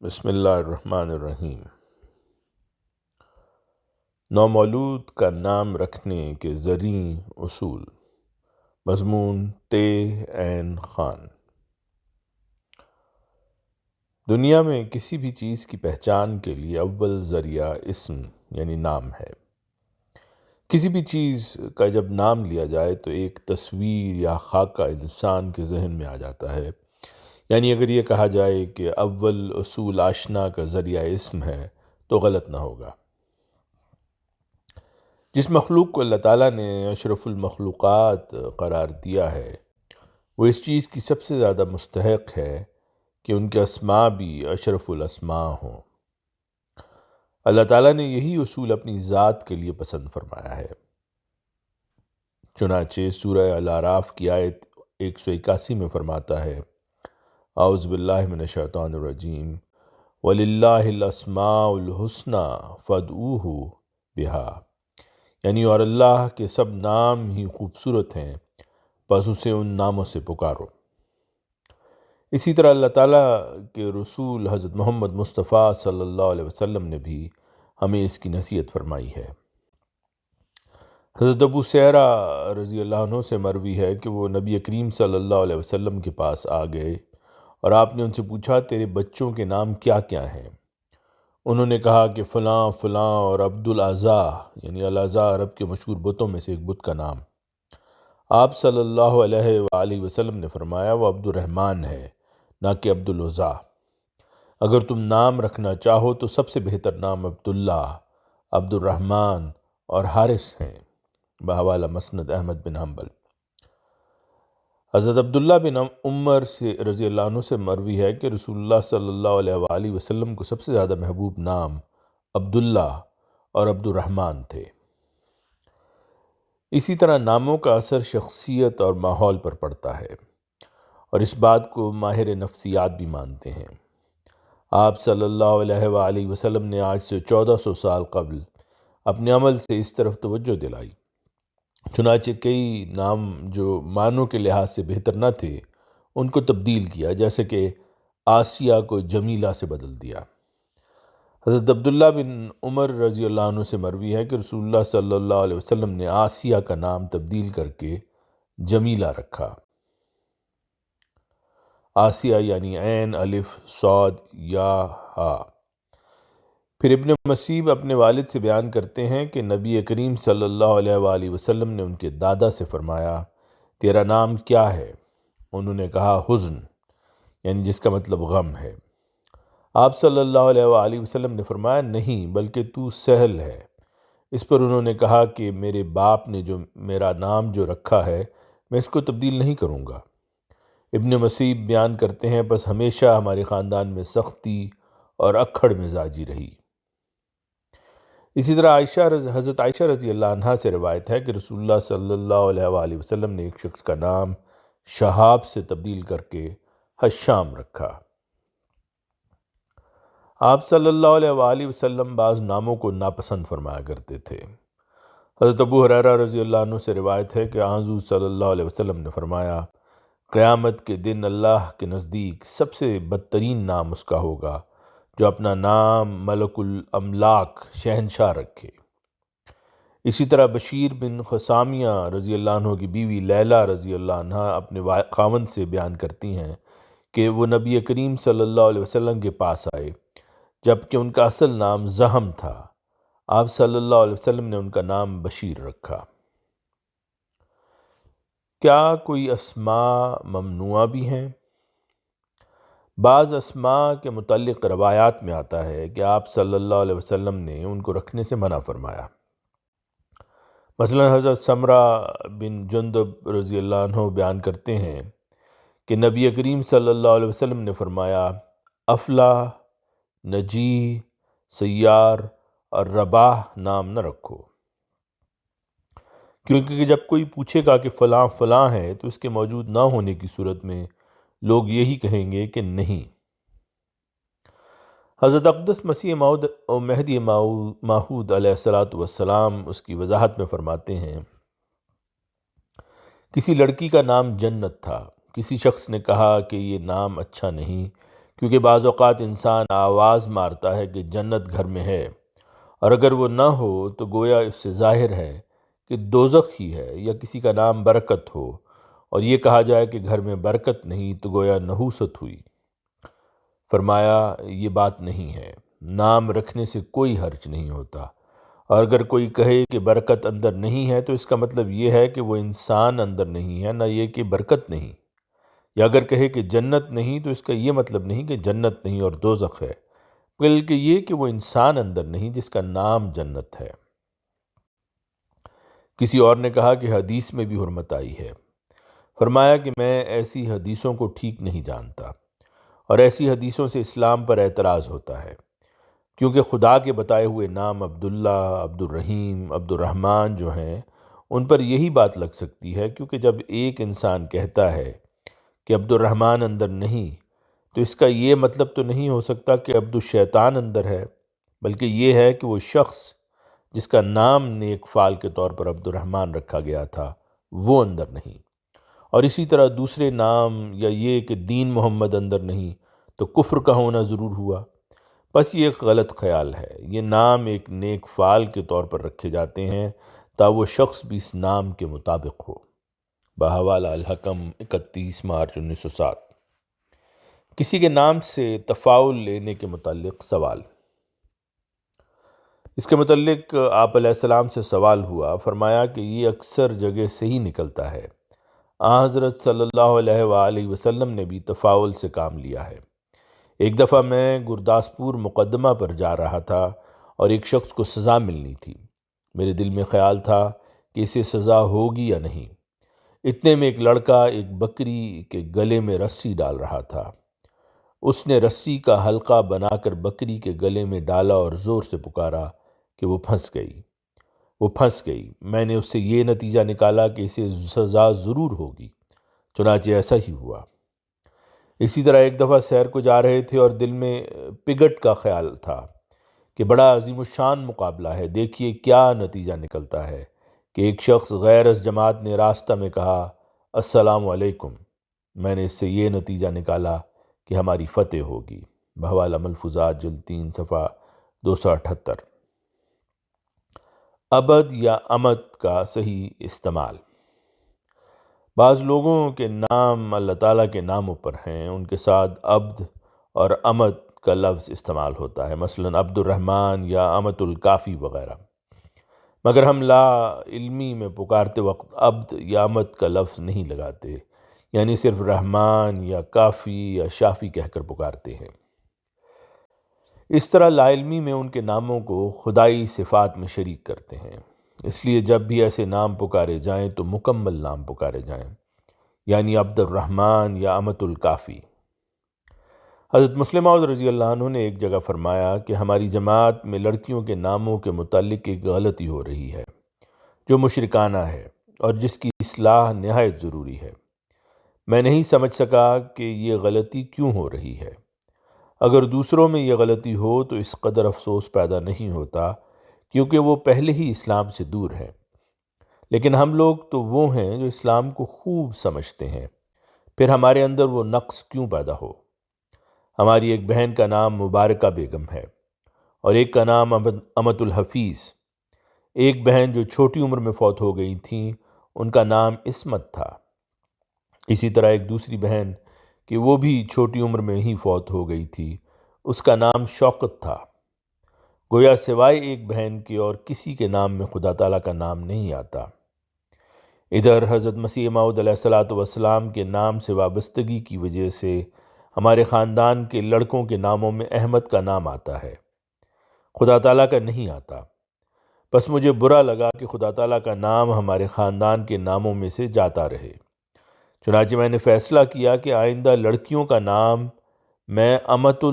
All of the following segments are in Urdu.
بسم اللہ الرحمن الرحیم۔ نومولود کا نام رکھنے کے زرعی اصول۔ مضمون تے عین خان۔ دنیا میں کسی بھی چیز کی پہچان کے لیے اول ذریعہ اسم یعنی نام ہے۔ کسی بھی چیز کا جب نام لیا جائے تو ایک تصویر یا خاکہ انسان کے ذہن میں آ جاتا ہے۔ یعنی اگر یہ کہا جائے کہ اول اصول آشنا کا ذریعہ اسم ہے تو غلط نہ ہوگا۔ جس مخلوق کو اللہ تعالیٰ نے اشرف المخلوقات قرار دیا ہے وہ اس چیز کی سب سے زیادہ مستحق ہے کہ ان کے اسماء بھی اشرف الاسماء ہوں۔ اللہ تعالیٰ نے یہی اصول اپنی ذات کے لیے پسند فرمایا ہے۔ چنانچہ سورہ الاعراف کی آیت 181 میں فرماتا ہے، اعوذ باللہ من الشیطان الرجیم، وَلِلَّهِ الْأَسْمَاءُ الْحُسْنَى فَادْعُوهُ بِهَا، یعنی اور اللہ کے سب نام ہی خوبصورت ہیں پس اسے ان ناموں سے پکارو۔ اسی طرح اللہ تعالیٰ کے رسول حضرت محمد مصطفیٰ صلی اللہ علیہ وسلم نے بھی ہمیں اس کی نصیحت فرمائی ہے۔ حضرت ابو سیرہ رضی اللہ عنہ سے مروی ہے کہ وہ نبی کریم صلی اللہ علیہ وسلم کے پاس آ گئے اور آپ نے ان سے پوچھا، تیرے بچوں کے نام کیا کیا ہیں؟ انہوں نے کہا کہ فلاں فلاں اور عبد الاعضا، یعنی الاعضا عرب کے مشہور بتوں میں سے ایک بت کا نام۔ آپ صلی اللہ علیہ وآلہ وسلم نے فرمایا، وہ عبد الرحمن ہے نہ کہ عبد العزا۔ اگر تم نام رکھنا چاہو تو سب سے بہتر نام عبداللہ، عبد الرحمن اور حارث ہیں، بحوالہ مسند احمد بن حنبل۔ حضرت عبداللہ بن عمر سے رضی اللہ عنہ سے مروی ہے کہ رسول اللہ صلی اللہ علیہ وآلہ وسلم کو سب سے زیادہ محبوب نام عبداللہ اور عبد الرحمن تھے۔ اسی طرح ناموں کا اثر شخصیت اور ماحول پر پڑتا ہے، اور اس بات کو ماہر نفسیات بھی مانتے ہیں۔ آپ صلی اللہ علیہ وآلہ وسلم نے آج سے 1400 سال قبل اپنے عمل سے اس طرف توجہ دلائی۔ چنانچہ کئی نام جو معنوں کے لحاظ سے بہتر نہ تھے ان کو تبدیل کیا، جیسے کہ آسیہ کو جمیلہ سے بدل دیا۔ حضرت عبداللہ بن عمر رضی اللہ عنہ سے مروی ہے کہ رسول اللہ صلی اللہ علیہ وسلم نے آسیہ کا نام تبدیل کر کے جمیلہ رکھا۔ آسیہ یعنی عین الف صاد یا ہا۔ پھر ابن مسیب اپنے والد سے بیان کرتے ہیں کہ نبی کریم صلی اللہ علیہ وآلہ وسلم نے ان کے دادا سے فرمایا، تیرا نام کیا ہے؟ انہوں نے کہا حزن، یعنی جس کا مطلب غم ہے۔ آپ صلی اللہ علیہ وآلہ وسلم نے فرمایا، نہیں بلکہ تو سہل ہے۔ اس پر انہوں نے کہا کہ میرے باپ نے جو میرا نام جو رکھا ہے میں اس کو تبدیل نہیں کروں گا۔ ابن مسیب بیان کرتے ہیں، بس ہمیشہ ہمارے خاندان میں سختی اور اکھڑ مزاجی رہی۔ اسی طرح حضرت عائشہ رضی اللہ عنہا سے روایت ہے کہ رسول اللہ صلی اللہ علیہ وآلہ وسلم نے ایک شخص کا نام شہاب سے تبدیل کر کے حشام رکھا۔ آپ صلی اللہ علیہ وآلہ وسلم بعض ناموں کو ناپسند فرمایا کرتے تھے۔ حضرت ابو ہریرہ رضی اللہ عنہ سے روایت ہے کہ حضور صلی اللہ علیہ وسلم نے فرمایا، قیامت کے دن اللہ کے نزدیک سب سے بدترین نام اس کا ہوگا جو اپنا نام ملک الاملاک شہنشاہ رکھے۔ اسی طرح بشیر بن خثامیہ رضی اللہ عنہ کی بیوی لیلہ رضی اللہ عنہ اپنے خاوند سے بیان کرتی ہیں کہ وہ نبی کریم صلی اللہ علیہ وسلم کے پاس آئے جبکہ ان کا اصل نام زحم تھا۔ آپ صلی اللہ علیہ وسلم نے ان کا نام بشیر رکھا۔ کیا کوئی اسماء ممنوعہ بھی ہیں؟ بعض اسماء کے متعلق روایات میں آتا ہے کہ آپ صلی اللہ علیہ وسلم نے ان کو رکھنے سے منع فرمایا۔ مثلا حضرت سمرہ بن جندب رضی اللہ عنہ بیان کرتے ہیں کہ نبی کریم صلی اللہ علیہ وسلم نے فرمایا، افلاح، نجی، سیار اور رباح نام نہ رکھو، کیونکہ جب کوئی پوچھے گا کہ فلاں فلاں ہے تو اس کے موجود نہ ہونے کی صورت میں لوگ یہی کہیں گے کہ نہیں۔ حضرت اقدس مسیح موعود اور مہدی موعود علیہ السلام اس کی وضاحت میں فرماتے ہیں، کسی لڑکی کا نام جنت تھا۔ کسی شخص نے کہا کہ یہ نام اچھا نہیں کیونکہ بعض اوقات انسان آواز مارتا ہے کہ جنت گھر میں ہے، اور اگر وہ نہ ہو تو گویا اس سے ظاہر ہے کہ دوزخ ہی ہے، یا کسی کا نام برکت ہو اور یہ کہا جائے کہ گھر میں برکت نہیں تو گویا نحوست ہوئی۔ فرمایا یہ بات نہیں ہے، نام رکھنے سے کوئی حرج نہیں ہوتا، اور اگر کوئی کہے کہ برکت اندر نہیں ہے تو اس کا مطلب یہ ہے کہ وہ انسان اندر نہیں ہے، نہ یہ کہ برکت نہیں۔ یا اگر کہے کہ جنت نہیں تو اس کا یہ مطلب نہیں کہ جنت نہیں اور دوزخ ہے، بلکہ یہ کہ وہ انسان اندر نہیں جس کا نام جنت ہے۔ کسی اور نے کہا کہ حدیث میں بھی حرمت آئی ہے۔ فرمایا کہ میں ایسی حدیثوں کو ٹھیک نہیں جانتا، اور ایسی حدیثوں سے اسلام پر اعتراض ہوتا ہے، کیونکہ خدا کے بتائے ہوئے نام عبداللہ، عبد الرحیم، عبد الرحمن جو ہیں ان پر یہی بات لگ سکتی ہے، کیونکہ جب ایک انسان کہتا ہے کہ عبد الرحمن اندر نہیں تو اس کا یہ مطلب تو نہیں ہو سکتا کہ عبد الشیطان اندر ہے، بلکہ یہ ہے کہ وہ شخص جس کا نام نیک فال کے طور پر عبد الرحمن رکھا گیا تھا وہ اندر نہیں۔ اور اسی طرح دوسرے نام، یا یہ کہ دین محمد اندر نہیں تو کفر کا ہونا ضرور ہوا۔ بس یہ ایک غلط خیال ہے۔ یہ نام ایک نیک فعال کے طور پر رکھے جاتے ہیں تا وہ شخص بھی اس نام کے مطابق ہو۔ بحوالہ الحکم 31 مارچ 1907۔ کسی کے نام سے تفاعل لینے کے متعلق سوال۔ اس کے متعلق آپ علیہ السلام سے سوال ہوا، فرمایا کہ یہ اکثر جگہ سے ہی نکلتا ہے۔ حضرت صلی اللہ علیہ وآلہ وسلم نے بھی تفاعل سے کام لیا ہے۔ ایک دفعہ میں گرداسپور مقدمہ پر جا رہا تھا اور ایک شخص کو سزا ملنی تھی۔ میرے دل میں خیال تھا کہ اسے سزا ہوگی یا نہیں۔ اتنے میں ایک لڑکا ایک بکری کے گلے میں رسی ڈال رہا تھا۔ اس نے رسی کا حلقہ بنا کر بکری کے گلے میں ڈالا اور زور سے پکارا کہ وہ پھنس گئی، وہ پھنس گئی۔ میں نے اس سے یہ نتیجہ نکالا کہ اسے سزا ضرور ہوگی، چنانچہ ایسا ہی ہوا۔ اسی طرح ایک دفعہ سیر کو جا رہے تھے اور دل میں پگٹ کا خیال تھا کہ بڑا عظیم الشان مقابلہ ہے، دیکھیے کیا نتیجہ نکلتا ہے کہ ایک شخص غیر از جماعت نے راستہ میں کہا السلام علیکم۔ میں نے اس سے یہ نتیجہ نکالا کہ ہماری فتح ہوگی۔ بحوالہ ملفوظات جلد 3 صفحہ 278۔ عبد یا امت کا صحیح استعمال۔ بعض لوگوں کے نام اللہ تعالیٰ کے ناموں پر ہیں، ان کے ساتھ عبد اور امت کا لفظ استعمال ہوتا ہے، مثلا عبد الرحمن یا امت الکافی وغیرہ، مگر ہم لا علمی میں پکارتے وقت عبد یا امت کا لفظ نہیں لگاتے، یعنی صرف رحمان یا کافی یا شافی کہہ کر پکارتے ہیں۔ اس طرح لا علمی میں ان کے ناموں کو خدائی صفات میں شریک کرتے ہیں، اس لیے جب بھی ایسے نام پکارے جائیں تو مکمل نام پکارے جائیں، یعنی عبد الرحمن یا امت الکافی۔ حضرت مسلم موعود رضی اللہ عنہ نے ایک جگہ فرمایا کہ ہماری جماعت میں لڑکیوں کے ناموں کے متعلق ایک غلطی ہو رہی ہے جو مشرکانہ ہے اور جس کی اصلاح نہایت ضروری ہے۔ میں نہیں سمجھ سکا کہ یہ غلطی کیوں ہو رہی ہے۔ اگر دوسروں میں یہ غلطی ہو تو اس قدر افسوس پیدا نہیں ہوتا، کیونکہ وہ پہلے ہی اسلام سے دور ہیں، لیکن ہم لوگ تو وہ ہیں جو اسلام کو خوب سمجھتے ہیں، پھر ہمارے اندر وہ نقص کیوں پیدا ہو۔ ہماری ایک بہن کا نام مبارکہ بیگم ہے اور ایک کا نام امت الحفیظ۔ ایک بہن جو چھوٹی عمر میں فوت ہو گئی تھیں ان کا نام عصمت تھا۔ اسی طرح ایک دوسری بہن کہ وہ بھی چھوٹی عمر میں ہی فوت ہو گئی تھی، اس کا نام شوکت تھا۔ گویا سوائے ایک بہن کے اور کسی کے نام میں خدا تعالیٰ کا نام نہیں آتا۔ ادھر حضرت مسیح موعود علیہ الصلوۃ والسلام کے نام سے وابستگی کی وجہ سے ہمارے خاندان کے لڑکوں کے ناموں میں احمد کا نام آتا ہے، خدا تعالیٰ کا نہیں آتا۔ بس مجھے برا لگا کہ خدا تعالیٰ کا نام ہمارے خاندان کے ناموں میں سے جاتا رہے، چنانچہ میں نے فیصلہ کیا کہ آئندہ لڑکیوں کا نام میں امت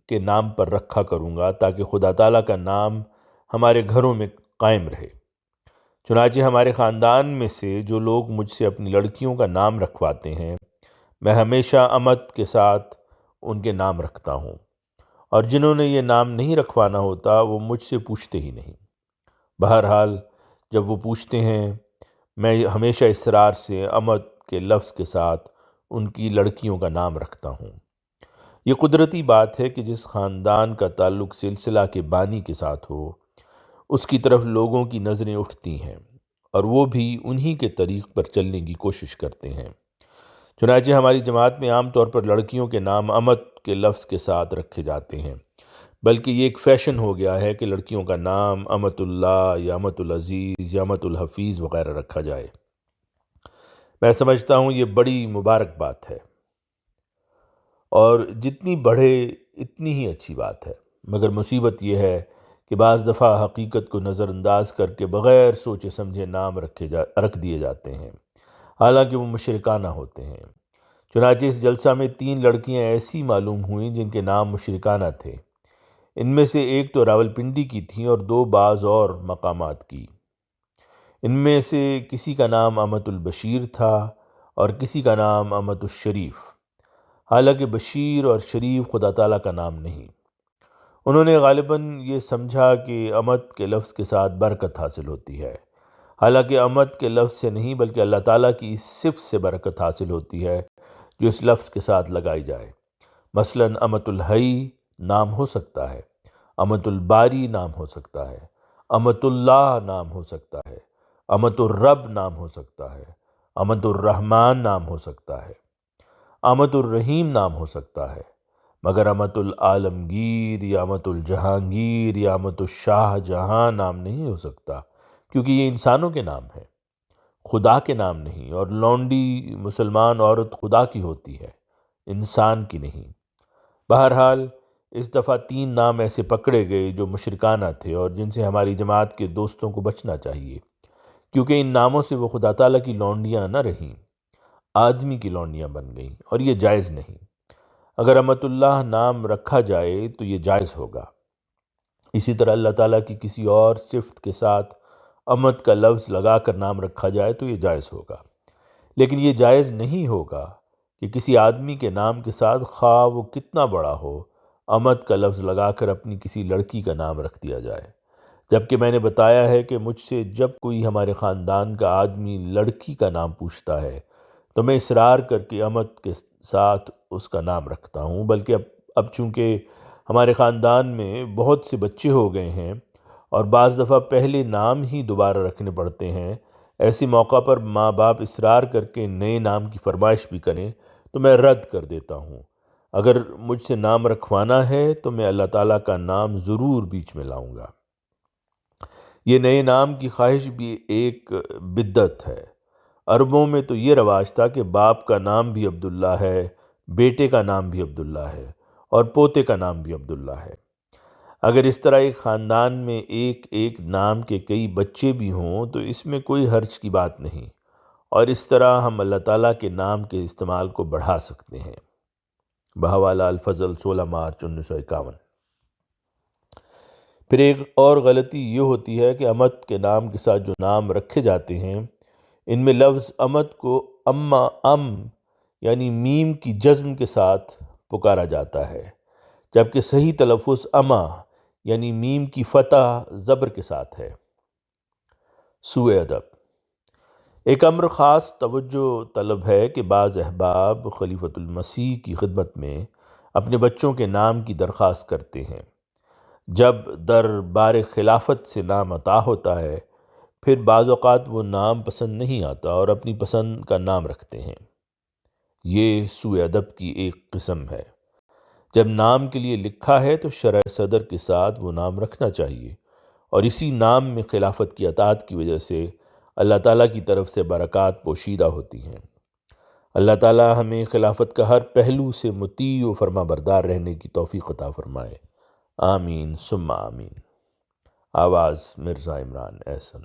کے نام پر رکھا کروں گا تاکہ خدا تعالیٰ کا نام ہمارے گھروں میں قائم رہے۔ چنانچہ ہمارے خاندان میں سے جو لوگ مجھ سے اپنی لڑکیوں کا نام رکھواتے ہیں میں ہمیشہ امت کے ساتھ ان کے نام رکھتا ہوں، اور جنہوں نے یہ نام نہیں رکھوانا ہوتا وہ مجھ سے پوچھتے ہی نہیں۔ بہرحال جب وہ پوچھتے ہیں میں ہمیشہ اصرار سے امت کے لفظ کے ساتھ ان کی لڑکیوں کا نام رکھتا ہوں۔ یہ قدرتی بات ہے کہ جس خاندان کا تعلق سلسلہ کے بانی کے ساتھ ہو، اس کی طرف لوگوں کی نظریں اٹھتی ہیں اور وہ بھی انہی کے طریق پر چلنے کی کوشش کرتے ہیں۔ چنانچہ ہماری جماعت میں عام طور پر لڑکیوں کے نام امت کے لفظ کے ساتھ رکھے جاتے ہیں، بلکہ یہ ایک فیشن ہو گیا ہے کہ لڑکیوں کا نام امت اللہ یا امت العزیز یا امت الحفیظ وغیرہ رکھا جائے۔ میں سمجھتا ہوں یہ بڑی مبارک بات ہے، اور جتنی بڑھے اتنی ہی اچھی بات ہے، مگر مصیبت یہ ہے کہ بعض دفعہ حقیقت کو نظر انداز کر کے بغیر سوچے سمجھے نام رکھ دیے جاتے ہیں، حالانکہ وہ مشرکانہ ہوتے ہیں۔ چنانچہ اس جلسہ میں 3 لڑکیاں ایسی معلوم ہوئیں جن کے نام مشرکانہ تھے۔ ان میں سے ایک تو راولپنڈی کی تھیں اور 2 بعض اور مقامات کی۔ ان میں سے کسی کا نام امت البشیر تھا اور کسی کا نام امت الشریف، حالانکہ بشیر اور شریف خدا تعالیٰ کا نام نہیں۔ انہوں نے غالباً یہ سمجھا کہ امت کے لفظ کے ساتھ برکت حاصل ہوتی ہے، حالانکہ امت کے لفظ سے نہیں بلکہ اللہ تعالیٰ کی اس صفت سے برکت حاصل ہوتی ہے جو اس لفظ کے ساتھ لگائی جائے۔ مثلاً امت الحی نام ہو سکتا ہے، امت الباری نام ہو سکتا ہے، امت اللہ نام ہو سکتا ہے، امت الرب نام ہو سکتا ہے، امت الرحمن نام ہو سکتا ہے، امت الرحیم نام ہو سکتا ہے، مگر امت العالمگیر یا امت الجہانگیر یا امت الشاہ جہاں نام نہیں ہو سکتا، کیونکہ یہ انسانوں کے نام ہیں، خدا کے نام نہیں، اور لونڈی مسلمان عورت خدا کی ہوتی ہے، انسان کی نہیں۔ بہرحال اس دفعہ 3 نام ایسے پکڑے گئے جو مشرکانہ تھے اور جن سے ہماری جماعت کے دوستوں کو بچنا چاہیے، کیونکہ ان ناموں سے وہ خدا تعالیٰ کی لونڈیاں نہ رہیں، آدمی کی لونڈیاں بن گئیں، اور یہ جائز نہیں۔ اگر امت اللہ نام رکھا جائے تو یہ جائز ہوگا۔ اسی طرح اللہ تعالیٰ کی کسی اور صفت کے ساتھ امت کا لفظ لگا کر نام رکھا جائے تو یہ جائز ہوگا، لیکن یہ جائز نہیں ہوگا کہ کسی آدمی کے نام کے ساتھ خواہ وہ کتنا بڑا ہو، امت کا لفظ لگا کر اپنی کسی لڑکی کا نام رکھ دیا جائے، جبکہ میں نے بتایا ہے کہ مجھ سے جب کوئی ہمارے خاندان کا آدمی لڑکی کا نام پوچھتا ہے تو میں اصرار کر کے امت کے ساتھ اس کا نام رکھتا ہوں، بلکہ اب چونکہ ہمارے خاندان میں بہت سے بچے ہو گئے ہیں اور بعض دفعہ پہلے نام ہی دوبارہ رکھنے پڑتے ہیں، ایسی موقع پر ماں باپ اصرار کر کے نئے نام کی فرمائش بھی کریں تو میں رد کر دیتا ہوں۔ اگر مجھ سے نام رکھوانا ہے تو میں اللہ تعالیٰ کا نام ضرور بیچ میں لاؤں گا۔ یہ نئے نام کی خواہش بھی ایک بدعت ہے۔ عربوں میں تو یہ رواج تھا کہ باپ کا نام بھی عبداللہ ہے، بیٹے کا نام بھی عبداللہ ہے اور پوتے کا نام بھی عبداللہ ہے۔ اگر اس طرح ایک خاندان میں ایک ایک نام کے کئی بچے بھی ہوں تو اس میں کوئی حرج کی بات نہیں، اور اس طرح ہم اللہ تعالیٰ کے نام کے استعمال کو بڑھا سکتے ہیں۔ بحوالہ الفضل 16 مارچ 1951۔ پھر ایک اور غلطی یہ ہوتی ہے کہ امت کے نام کے ساتھ جو نام رکھے جاتے ہیں ان میں لفظ امت کو یعنی میم کی جزم کے ساتھ پکارا جاتا ہے، جبکہ صحیح تلفظ اما یعنی میم کی فتح زبر کے ساتھ ہے۔ سوء ادب۔ ایک امر خاص توجہ طلب ہے کہ بعض احباب خلیفۃ المسیح کی خدمت میں اپنے بچوں کے نام کی درخواست کرتے ہیں۔ جب در بار خلافت سے نام عطا ہوتا ہے پھر بعض اوقات وہ نام پسند نہیں آتا اور اپنی پسند کا نام رکھتے ہیں۔ یہ سوء ادب کی ایک قسم ہے۔ جب نام کے لیے لکھا ہے تو شرح صدر کے ساتھ وہ نام رکھنا چاہیے، اور اسی نام میں خلافت کی اطاعت کی وجہ سے اللہ تعالیٰ کی طرف سے برکات پوشیدہ ہوتی ہیں۔ اللہ تعالیٰ ہمیں خلافت کا ہر پہلو سے مطیع و فرما بردار رہنے کی توفیق عطا فرمائے۔ آمین ثم آمین۔ آواز مرزا عمران احسن۔